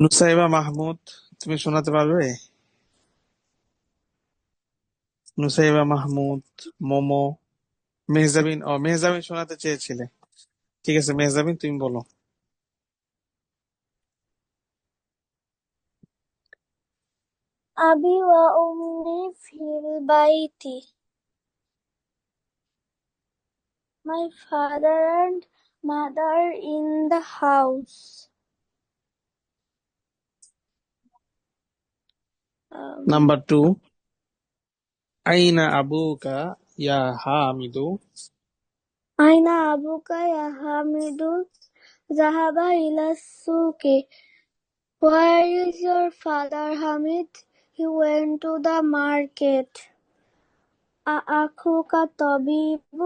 নুসাইবা মাহমুদ, তুমি শোনাতে পারবে? নুসাইবা মাহমুদ, মোমো, মেহজাবিন। মেহজাবিন শোনাতে চেয়েছিলে। ঠিক আছে, মেহজাবিন তুমি বলো। أبي وأمي في البيت. My father and mother in the house. Number 2, আইনা আবুকা ইয়া হামিদু। أين أبوك يا حامد؟ ذهب إلى السوق. Where is your father, Hamid? He went to the market. أأخوك طبيب؟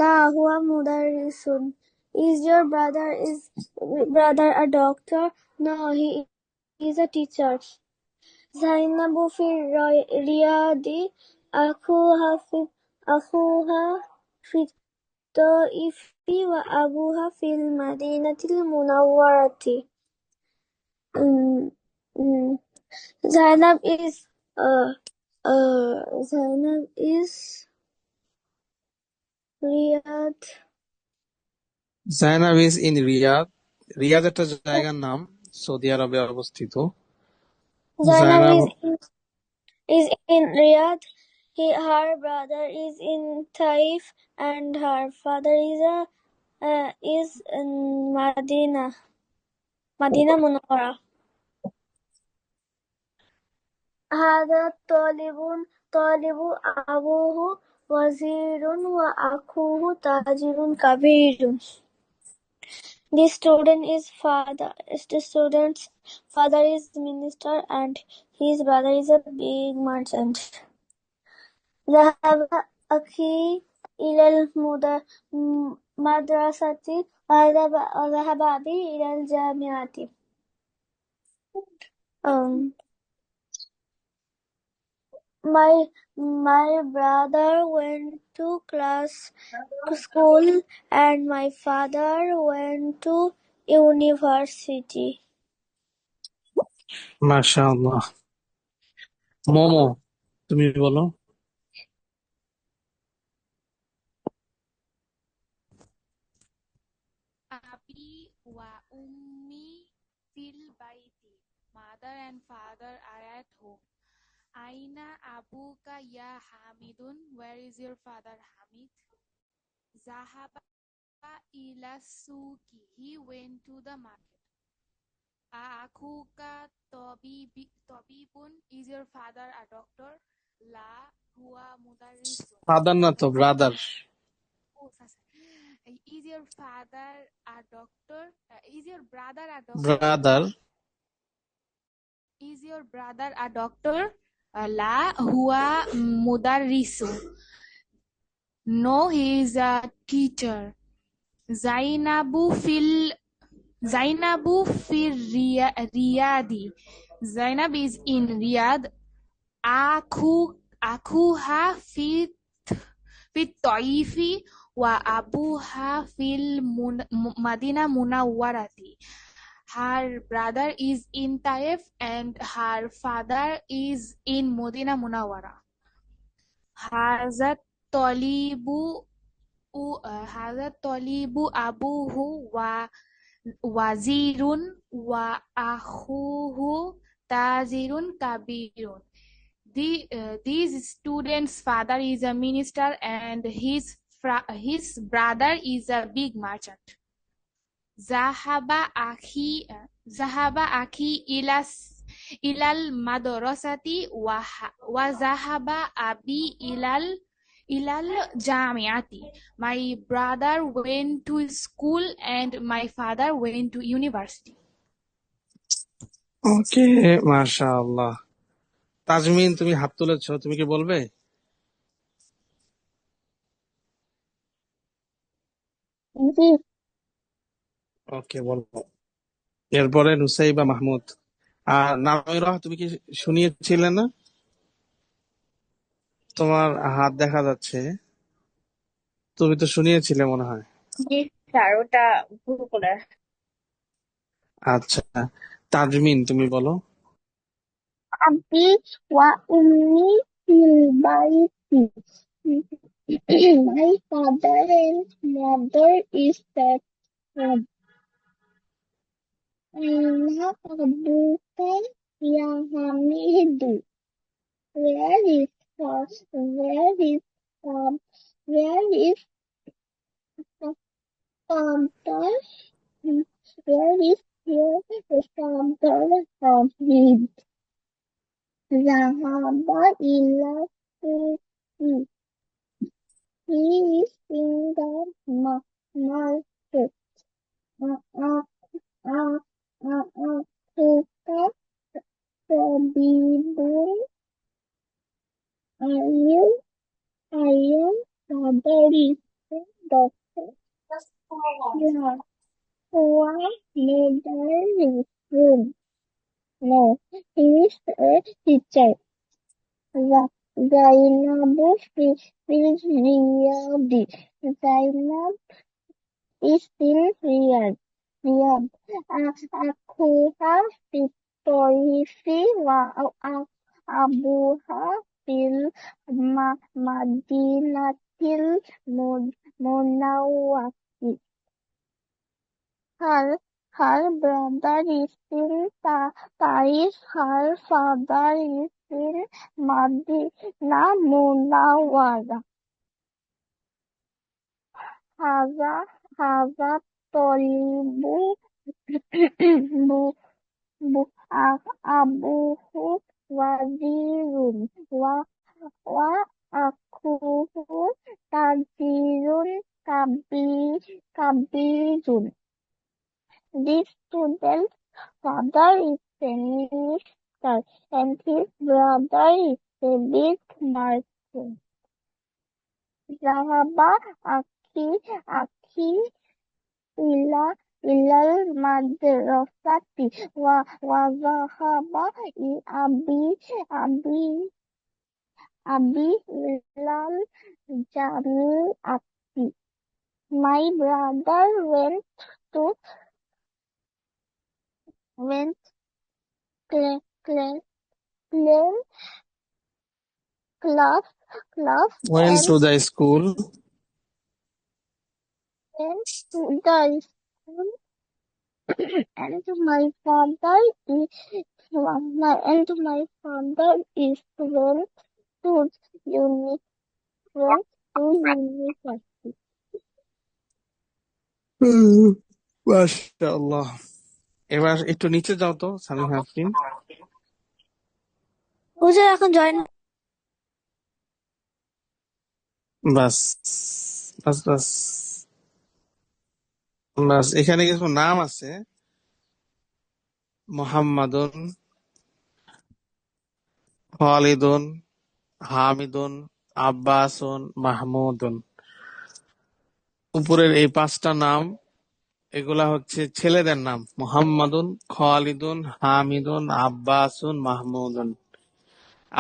لا هو مدرس. Is your brother a doctor? No, he is a teacher. زينب في الرياض. أخوها في الطائف وأبوها في المدينة المنورة. Mm, mm. Zainab is Riyadh. Zainab is in Riyadh. Riyadh একটা জায়গার নাম, Saudi আরবে অবস্থিত। Zainab Zainab is in Riyadh. Her brother is in Taif, and her father is in Madinah Munawwara. هذا طالب أبوه وزير وأخوه تاجر كبير. The student's father is minister and his brother is a big merchant. ذهب أخي إلى المدرسة وذهب أبي إلى الجامعة. Um, my brother went to school and my father went to university. মাশাআল্লাহ। মোমো, তুমি বলো। Abi wa ummi fil baiti. Mother and father are at home. Aina abuka ya Hamidun. Where is your father Hamid? Zahaba ila suki. He went to the market. Akuka tabibun. Is your father a doctor? La huwa mudarrisun. Father না তো, brother. Oh, is your father a doctor? Is your brother a doctor? Brother. Is your brother a doctor? La huwa mudarrisu. No, he is a teacher. Zainabu fil Riyadi. Zainab is in Riyadh. Akuha fit Taifi wa abuha fil Madina Munawwarati. Her brother is in Taif and her father is in Medina Munawwara. Hazat Talibu abuhu wa wazirun wa akhuhu tazirun kabirun. These students' father is a minister and his brother is a big merchant. Zahaba akhi ilal madrasati wa zahaba abi ilal jamiati. My brother went to school and my father went to university. ওকে, মাশাআল্লাহ। Tazmin, তুমি হাত তুলেছো, তুমি কি বলবে? ওকে, বলবো। এরপরে নুসাইবা মাহমুদ। আর নামিরা, তুমি কি শুনিয়েছিলে না? তোমার হাত দেখা যাচ্ছে, তুমি তো শুনিয়েছিলে মনে হয়। জি স্যার, ওটা ভুল করে। আচ্ছা, তাজমিন তুমি বলো। أبي وأمي في البيت. My father and mother is at home. أين أبوك يا حميد? Where is where is um, where is father? Where is your father Hamid? ذهب إلى السوق. He is in the market. أخوك طبيب. Your father is a doctor. Yeah. Why mother is no, he is a teacher. Zainab is Riyadh. Zainab is in Riyadh. أخوها في الطائف وأبوها في المدينة المنورة. Her brother is in Paris. Her father is in Madinah Munawwara. هذا طالب أبوه وزير وأخوه تاجر كبير. This student's father is a minister and his brother is a big merchant. ذهب أخي إلى المدرسة وذهب أبي إلى الجامعة. My brother went to class Went and to the school. went to the school, and my father is went to university. মাশাআল্লাহ। এবার একটু নিচে যাও তো সামিহা আফরিন। হুজুর এখন join বাস বাস বাস বাস, এখানে কিছু নাম আছে: মোহাম্মদুন, খালিদুন, হামিদুন, আব্বাসুন, মাহমুদুন। উপরের এই 5টা নাম এগুলা হচ্ছে ছেলেদের নাম: মোহাম্মদুন, খালিদুন, হামিদুন, আব্বাসুন, মাহমুদুন।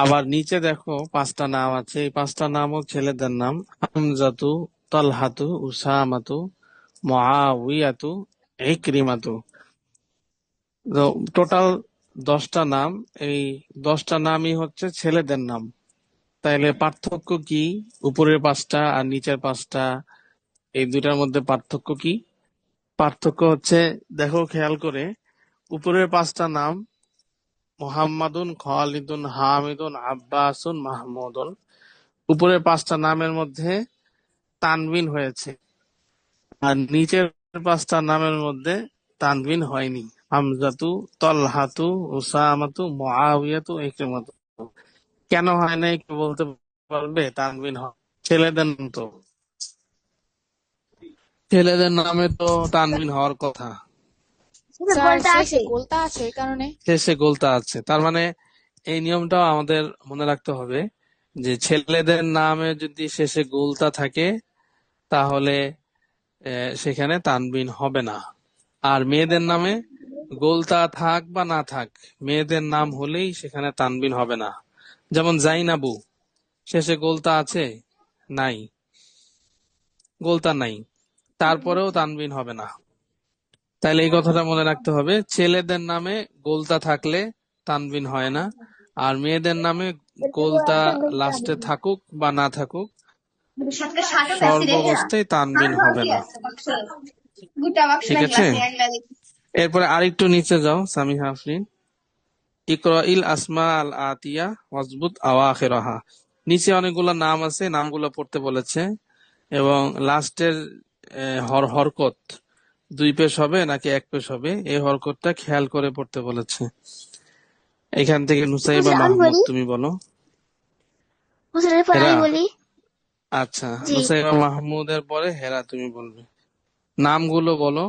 আবার নিচে দেখো 5টা নাম আছে, এই 5টা নামও ছেলেদের নাম: হামজাতু, তালহাতু, উসামাতু, মুআউইয়াতু, ইকরিমাতু। টোটাল 10টা নাম। এই 10টা নামই হচ্ছে ছেলেদের নাম। তাইলে পার্থক্য কি উপরের 5টা আর নিচের 5টা, এই দুইটার মধ্যে পার্থক্য কি? পার্থক্য হচ্ছে, দেখো খেয়াল করে, উপরের 5টা নাম মোহাম্মদুন, খালিদুন, হামিদুন, আব্বাসুন, মাহমুদুন, উপরের 5টা নামের মধ্যে তানবিন হয়েছে, আর নিচের 5টা নামের মধ্যে তানবিন হয়নি: হামজাতু, তলহাতু, উসামাতু, মুআউইয়াতু, ইকরিমাতু। কেন হয় নাই কেউ বলতে পারবে? তানবিন হয় ছেলেদের নাম, তো ছেলেদের নামে তো তানবিন হওয়ার কথা। স্যার শেষে গোলতা আছে এই কারণে। শেষে গোলতা আছে, তার মানে এই নিয়মটাও আমাদের মনে রাখতে হবে যে ছেলেদের নামে যদি শেষে গোলতা থাকে তাহলে সেখানে তানবিন হবে না। আর মেয়েদের নামে গোলতা থাক বা না থাক, মেয়েদের নাম হলেই সেখানে তানবিন হবে না। যেমন জাইনাবু, শেষে গোলতা আছে? নাই, গোলতা নাই, তারপরেও তানবিন হবে না। তাহলে এই কথাটা মনে রাখতে হবে, ছেলেদের নামে গোলতা থাকলে তানবিন হয় না, আর মেয়েদের নামে গোলতা লাস্টে থাকুক বা না থাকুক সর্বাবস্থায় তানবিন হবে না। ঠিক আছে, এরপরে আরেকটু নিচে যাও সামিহা আফরিন। ইকরাইল আসমা আল আতিয়া ওয়াজবুত আওয়াখিরাহা। নিচে অনেকগুলো নাম আছে, নামগুলো পড়তে বলেছে, এবং লাস্টের হরকত 2 পেশ হবে নাকি 1 পেশ হবে এই হরকতটা খেয়াল করে পড়তে বলেছে। এখান থেকে নুসাইবা হুজুর আমি মাহমুদ বলি, তুমি বলো। হুজুরের পর হেরা, আমি বলি। আচ্ছা, জি। নুসাইবা মাহমুদের পরে হেরা তুমি বলবে। নামগুলো বলো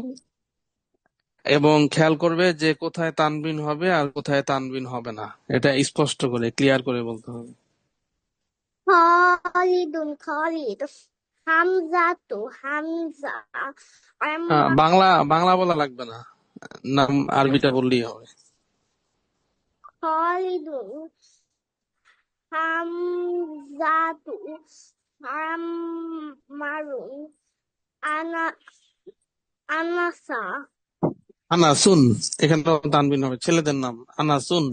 এবং খেয়াল করবে যে কোথায় তানবিন হবে আর কোথায় তানবিন হবে না, এটা স্পষ্ট করে ক্লিয়ার করে বলতে হবে। খালিদুন খালিদ, হামজাতু হামজা, বাংলা বাংলা বলা লাগবে না, নাম আরবিটা বললেই হবে। খালিদুন, হামজাতু, আমারুন, আনা আনাসা, আনাসুন, এখানে তানবিন হবে, ছেলেদের নাম আনাসুন।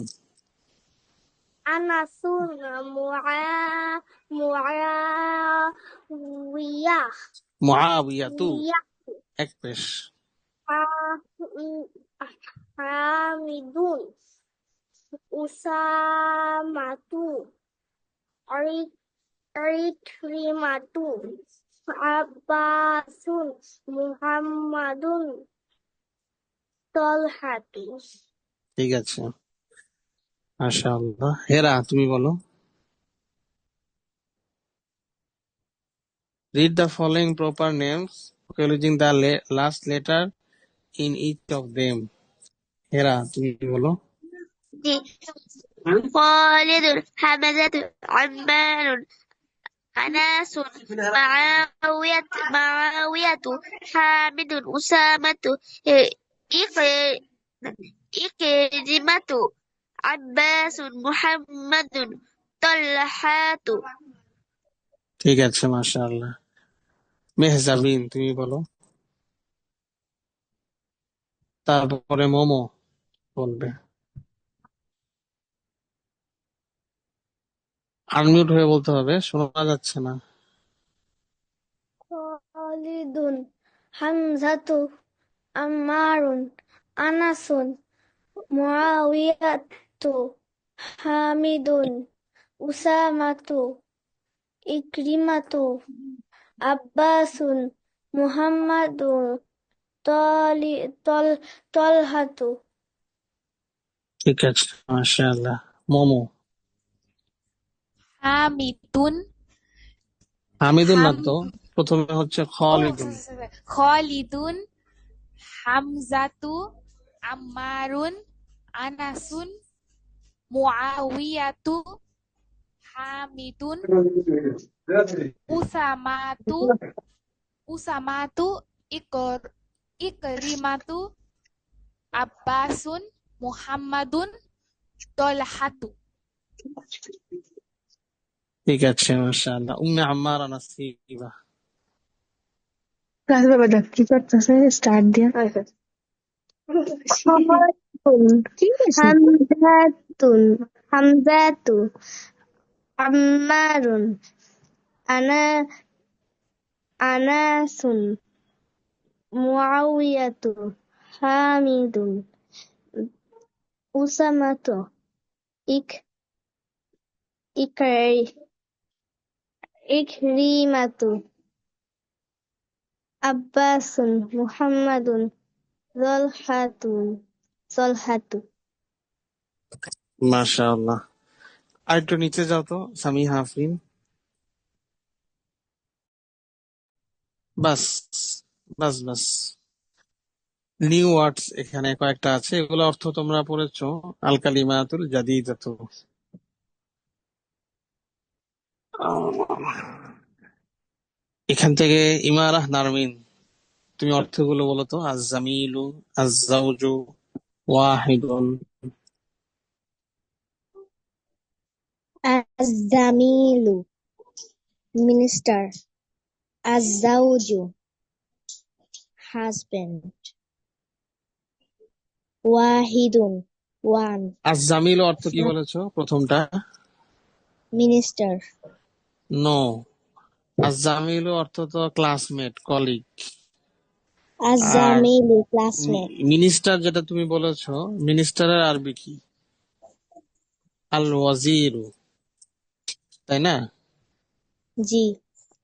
আনাসুন, মুআবিয়া, মুআবিয়াতু 1 পেশ। হামিদুন, উসামাতু, ইকরিমাতু, আব্বাসুন, মুহাম্মাদুন, তলহাতু। ঠিক আছে, মাশাআল্লাহ। হেরা তুমি বলো। Read the following proper names using the last letter in each of them. হেরা তুমি বলো। জি। খালিদুন, হামজাতু, আম্মারুন, আনাসুন, মাআউয়াতু, হামিদুন, উসামাতু, ইকরিমাতু, আব্বাসুন, মুহাম্মাদুন, তলহাতু। ঠিক আছে, মাশাআল্লাহ। মেহজাবিন তুমি বলো, তারপরে মোমো বলবে। আনমিউট হয়ে বলতে হবে, শোনা যাচ্ছে না। খালিদুন, হামজাতু, আম্মারুন, আনাসুন, মুআউয়াতু, হামিদুন, উসামাতু, ইকরিমাতু, আব্বাসুন, মুহাম্মাদুন, তলহাতু। ঠিক আছে, মাশাআল্লাহ। মোমো। হামিদুন, হামিদুন না হাম তো, প্রথমে হচ্ছে খালিদুন। খালিদুন, হামজাতু, আম্মারুন, আনাসুন, মুআউয়াতু, হামিদুন, উসামাতু, ইকরিমাতু, আব্বাসুন, মুহাম্মাদুন, তলহাতু। ঠিক আছে, মাশাআল্লাহ। উম্মে আম্মারা নাসিবা। ক্লাস বাবা কি করতেছে স্টার্ট দিয়া হামজাতুন হামজাতু আম্মারুন আনা আনাসুন মুআউয়াতু হামিদুন উসামাতু ইক ইকরিমাতু আব্বাসুন মুহাম্মাদুন জলহাতু। মাশাআল্লাহ। আর একটু নিচে যাও তো সামিহা আফরিন। বাস বাস বাস। নিউ ওয়ার্ডস এখানে কয়েকটা আছে, এগুলো অর্থ তোমরা পড়েছো। আল কালিমাতুল জাদিদাতু। এখান থেকে ইমারাহ নারমিন তুমি অর্থগুলো বলো তো। আজ-জামিলু, আজ-জাওজু, ওয়াহিদুন। আজ-জামিলু minister, az-zawju husband, ওয়াহিদুন, ওয়ান। আজ-জামিল অর্থ কি বলেছো প্রথমটা? মিনিস্টার। নো, আজ-জামিল অর্থ তো ক্লাসমেট, কলিগ। আর আজ-জামিলু ক্লাসমেট। মিনিস্টার যেটা তুমি বলেছো, মিনিস্টারের আরবি কি? আল-ওয়াজিরু, তাই না? জি।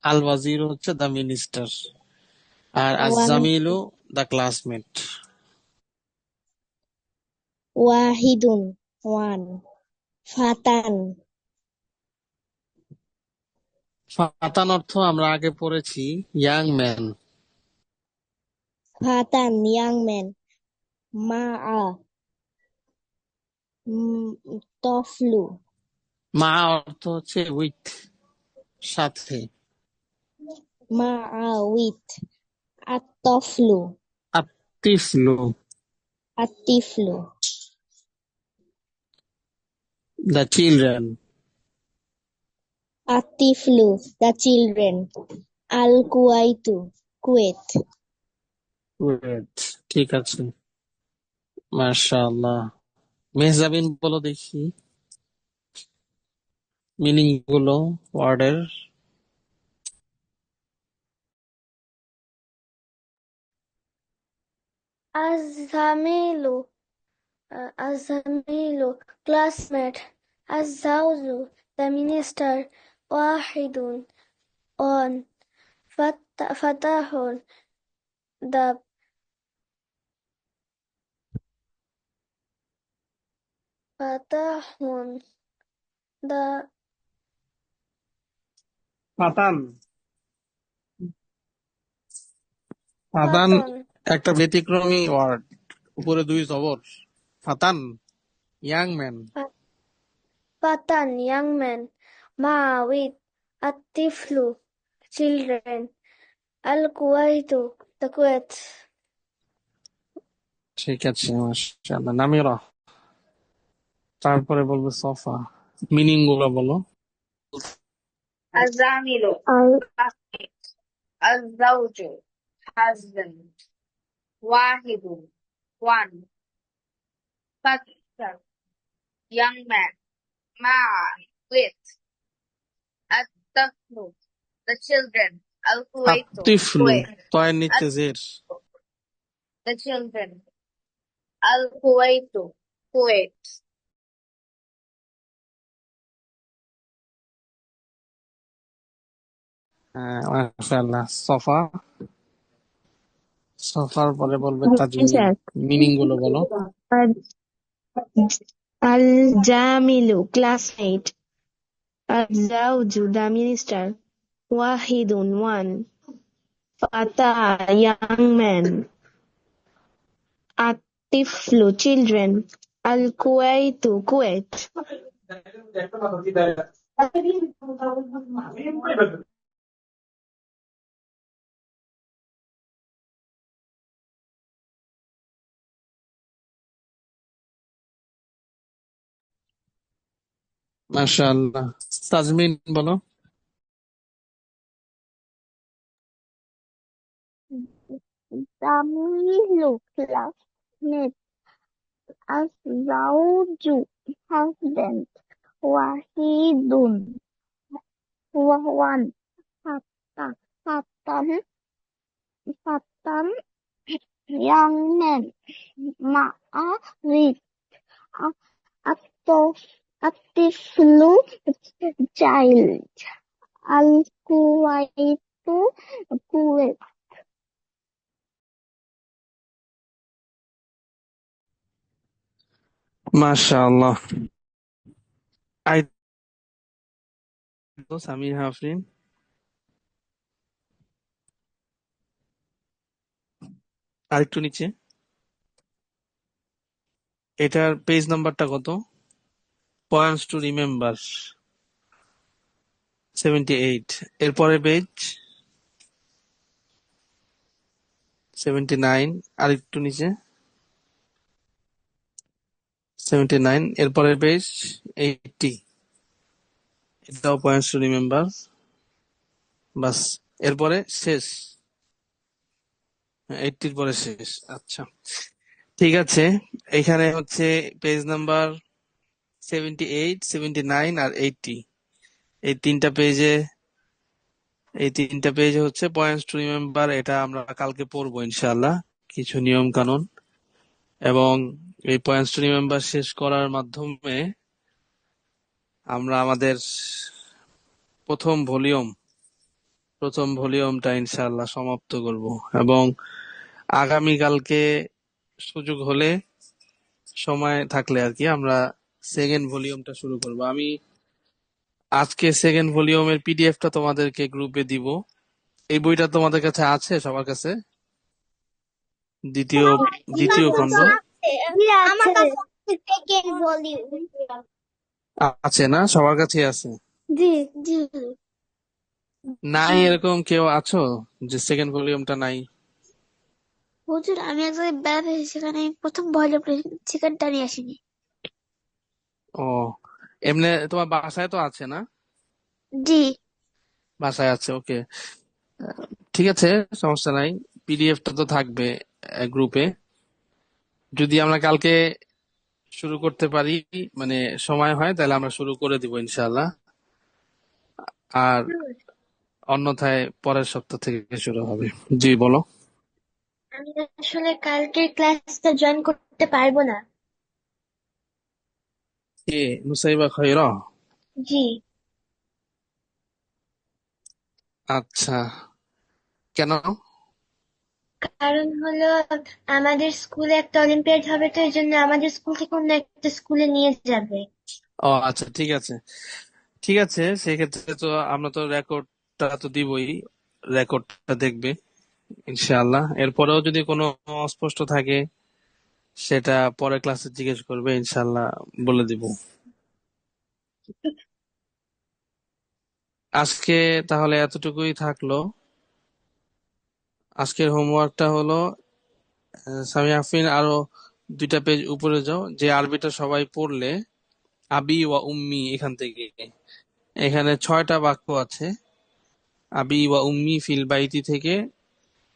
আল-ওয়াজিরু হচ্ছে দ্য মিনিস্টার, আর আজ-জামিলু দ্য ক্লাসমেট। ওয়াহিদুন, ওয়ান। ফাতান। ফাতান অর্থ আমরা আগে পড়েছি ইয়াং ম্যান। ফাতান, ইয়াং ম্যান। মা'a, তফলু। মা অর্থ হচ্ছে উইথ, সাথে। মা'a উইথ। আত-তফলু, আতিফলু, আত-তিফলু। The children. আত-তিফলু, দ্য চিলড্রেন। আল-কুয়াইতু, কুয়েত। কুয়েত, ঠিক আছে, মাশাআল্লাহ। মেহজাবিন বলো দেখি মিনিং গুলো ওয়ার্ডের। الزميل الزميل classmate. الزوج the minister. واحد one. فتح the فتح the ফাতান, ফাতান button. একটা ব্যতিক্রমী ওয়ার্ড, উপরে দুই জবর। ফাতান, young man. Button young man. Ma with الطفل children. الكويت the Kuwait. ঠিক আছে, মাশাআল্লাহ। নামিরা, তারপরে বলবে সফা। মিনিং গুলো বলো। الزامل classmate. الزوج husband. واحد one. فتى young man. مع with. الطفل the children. الكويت আতিফলু, Kuwait. তয়ের নিচে জের। The children. الكويت Kuwait. মাশাআল্লাহ। সফা, সফার পরে বলবে তাজমিল। স্যার। মিনিং গুলো বলো। আল-জামিলু ক্লাসমেট। আজ-জাওজু দ্য মিনিস্টার। ওয়াহিদুন, ওয়ান। ফাতা, ইয়াং ম্যান। আত-তিফলু, চিলড্রেন। আল-কুয়াইতু, কুয়েত। মাশাআল্লাহ। তাজমিন বলো। জামিলু classmate. الزوج husband. ওয়াহিদুন one. ফাতান ফাতান young man. মা'a with. আতিফলু child. আল কুয়াইতু কুয়েত. মাশাআল্লাহ। আই সামিহা আফরিন। আরেকটু নিচে, এটার পেজ নাম্বারটা কত? Points to remember 78। এরপরে পেজ 79। আরেকটু নিচে 79। এরপরে পেজ 80। এটাও পয়েন্টস টু রিমেম্বার। বাস, এরপরে শেষ। 80 পরে শেষ। আচ্ছা, ঠিক আছে। এখানে হচ্ছে পেজ নাম্বার 78, 79 আর 80। এই তিনটা পেজে হচ্ছে পয়েন্টস টু রিমেম্বার। এটা আমরা কালকে পড়বো ইনশাআল্লাহ, কিছু নিয়ম কানুন। এবং এই পয়েন্টস টু রিমেম্বার শেষ করার মাধ্যমে আমরা আমাদের প্রথম ভলিউমটা ইনশাআল্লাহ সমাপ্ত করব। এবং আগামীকালকে সুযোগ হলে, সময় থাকলে আর কি, আমরা সেকেন্ড ভলিউমটা শুরু করব। আমি আজকে সেকেন্ড ভলিউমের পিডিএফটা তোমাদেরকে গ্রুপে দিব। এই বইটা তোমাদের কাছে আছে সবার কাছে? দ্বিতীয় খণ্ড আমার কাছে সেকেন্ড ভলিউম আছে না? সবার কাছে আছে? জি জি নাই এরকম কেউ আছো যে সেকেন্ড ভলিউমটা নাই? হুজুর, আমি এক জায়গায় বেড়াতে এসেছি, সেখানে আমি প্রথম ভলিউম সেকেন্ডটা নিয়ে আসিনি। ও, এমনি তোমার বাসায় তো আছে না? জি বাসায় আছে, ওকে। ঠিক আছে, সমস্যা নাই। পিডিএফটা তো থাকবে গ্রুপে। যদি আমরা কালকে শুরু করতে পারি, মানে সময় হয়, তাহলে আমরা শুরু করে দিব ইনশাআল্লাহ। আর অন্যথায় পরের সপ্তাহ থেকে শুরু হবে। জি বলো। আমি আসলে কালকের ক্লাসটা জয়েন করতে পারবো না। কে? নুসাইবা খয়রা? জি, আচ্ছা, কেন? কারণ হলো আমাদের স্কুলে একটা অলিম্পিয়াড হবে, তো এই জন্য আমাদের স্কুল থেকে অন্য একটা স্কুলে নিয়ে যাবে। ও আচ্ছা, ঠিক আছে ঠিক আছে। সেক্ষেত্রে তো আমরা তো রেকর্ডটা তো দিবই, রেকর্ডটা দেখবে ইনশাআল্লাহ। এরপরেও যদি কোনো অস্পষ্ট থাকে সেটা পরে ক্লাসে জিজ্ঞেস করবে, ইনশাআল্লাহ বলে দিব। আজকে তাহলে এতটুকুই থাকলো। আজকের হোমওয়ার্কটা হলো, সামি আফরিন আরো 2টা পেজ উপরে যাও, যে আরবিটা সবাই পড়লে, আবি ওয়া উম্মি, এখান থেকে এখানে 6টা বাক্য আছে। আবি ওয়া উম্মি ফিল বাইতি থেকে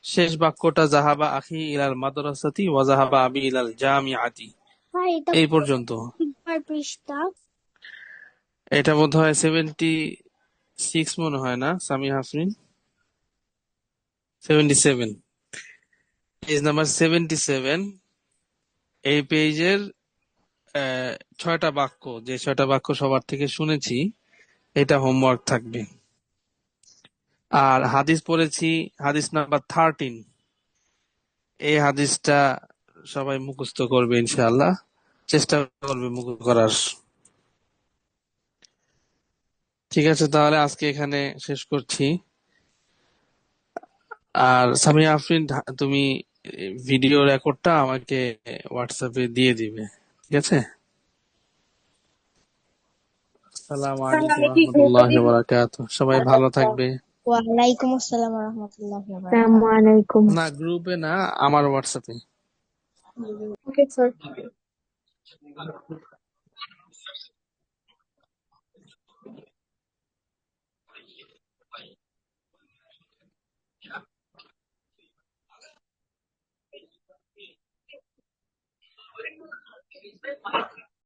শেষ বাক্যটা জাহাবা আখি ইলাল মাদ্রাসাতি ওয়া জাহাবা আবি ইলাল জামিআতি, হ্যাঁ, এটা এই পর্যন্ত। পৃষ্ঠা। এটা বোধহয় 76 মনে হয় না সামি আফরিন? 77, page number 77। এই পেজের 6টা বাক্য, যে 6টা বাক্য সবার থেকে শুনেছি, এটা হোমওয়ার্ক থাকবে। আর হাদিস পড়েছি, হাদিস নাম্বার 13। এই হাদিসটা সবাই মুখস্থ করবে ইনশাআল্লাহ, চেষ্টা করবে মুখস্থ করার। ঠিক আছে, তাহলে আজকে এখানে শেষ করছি। আর সামিয়া আফরিন, তুমি ভিডিও রেকর্ডটা আমাকে হোয়াটসঅ্যাপে দিয়ে দিবে, ঠিক আছে? আসসালামু আলাইকুম আমি কি গ্রুপে রহমতুল্লাহি দিব? ওয়া বারাকাতুহু। সবাই ভালো থাকবে। ওয়ালাইকুম আসসালাম ওয়া রাহমাতুল্লাহি ওয়া বারাকাতুহু। আসসালামু আলাইকুম। না, গ্রুপে না, আমার হোয়াটসঅ্যাপে। Okay sir.